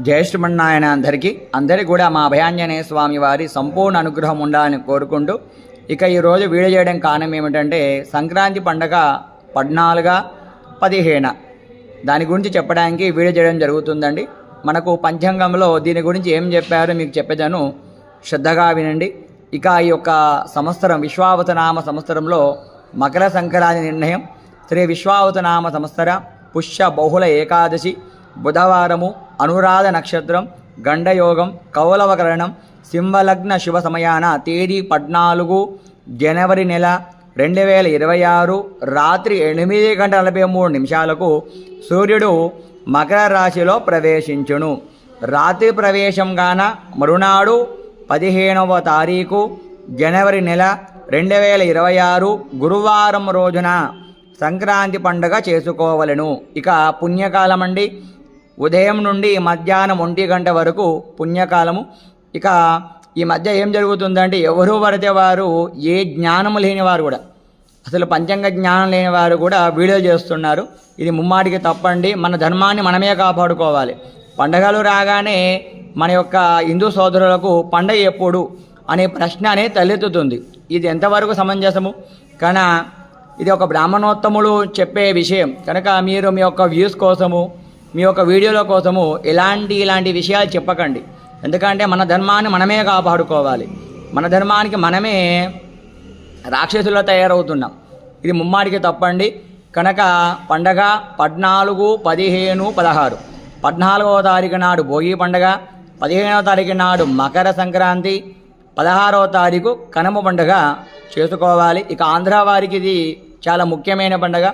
జయ శ్రీమన్నారాయణ అందరికీ కూడా మా అభయాంజనేయ స్వామి వారి సంపూర్ణ అనుగ్రహం ఉండాలని కోరుకుంటూ ఇక ఈరోజు వీడియో చేయడం కారణం ఏమిటంటే సంక్రాంతి పండగ 14, 15 దాని గురించి చెప్పడానికి వీడియో చేయడం జరుగుతుందండి. మనకు పంచాంగంలో దీని గురించి ఏం చెప్పారో మీకు చెప్పేదాను, శ్రద్ధగా వినండి. ఇక ఈ యొక్క సంవత్సరం విశ్వావసనామ సంవత్సరంలో మకర సంక్రాంతి నిర్ణయం శ్రీ విశ్వావసనామ సంవత్సర పుష్య బహుళ ఏకాదశి బుధవారము, అనురాధ నక్షత్రం, గండయోగం, కౌలవకరణం, సింహలగ్న శుభ సమయాన తేదీ 14 జనవరి నెల 2026 రాత్రి 8:43 సూర్యుడు మకర రాశిలో ప్రవేశించును. రాత్రి ప్రవేశంగాన మరునాడు 15వ తారీఖు జనవరి నెల 2026 గురువారం రోజున సంక్రాంతి పండుగ చేసుకోవలను. ఇక పుణ్యకాలం అండి, ఉదయం నుండి మధ్యాహ్నం 1 గంట వరకు పుణ్యకాలము. ఇక ఈ మధ్య ఏం జరుగుతుందంటే ఎవరు పడితే వారు, ఏ జ్ఞానము లేని వారు కూడా, అసలు పంచాంగ జ్ఞానం లేని వారు కూడా వీడియో చేస్తున్నారు. ఇది ముమ్మాటికి తప్పండి. మన ధర్మాన్ని మనమే కాపాడుకోవాలి. పండగలు రాగానే మన యొక్క హిందూ సోదరులకు పండగ ఎప్పుడు అనే ప్రశ్న అనేది తలెత్తుతుంది. ఇది ఎంతవరకు సమంజసము? కానీ ఇది ఒక బ్రాహ్మణోత్తములు చెప్పే విషయం కనుక మీరు మీ యొక్క వ్యూస్ కోసము, మీ యొక్క వీడియోల కోసము ఇలాంటి విషయాలు చెప్పకండి. ఎందుకంటే మన ధర్మాన్ని మనమే కాపాడుకోవాలి. మన ధర్మానికి మనమే రాక్షసుల్లో తయారవుతున్నాం. ఇది ముమ్మాటికి తప్పండి. కనుక పండగ 14, 15, 16 14వ తారీఖు నాడు భోగి పండగ, 15వ తారీఖు నాడు మకర సంక్రాంతి, 16వ తారీఖు కనుమ పండుగ చేసుకోవాలి. ఇక ఆంధ్ర వారికి ఇది చాలా ముఖ్యమైన పండుగ.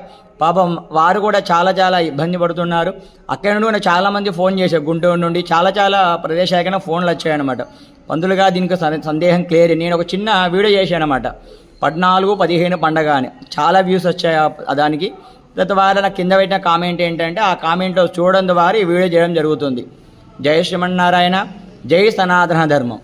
పాపం వారు కూడా చాలా ఇబ్బంది పడుతున్నారు. అక్కడి నుండి చాలామంది ఫోన్ చేశారు, గుంటూరు నుండి చాలా ప్రదేశాలకైనా ఫోన్లు వచ్చాయన్నమాట. పంతులుగా దీనికి సందేహం క్లియర్. నేను ఒక చిన్న వీడియో చేశాను అనమాట, 14, 15 పండగ అని. చాలా వ్యూస్ వచ్చాయి దానికి. తద్వారా నాకు కింద పెట్టిన కామెంట్ ఏంటంటే, ఆ కామెంట్లో చూడడం ద్వారా ఈ వీడియో చేయడం జరుగుతుంది. జై శ్రీమన్నారాయణ, జై సనాతన ధర్మం.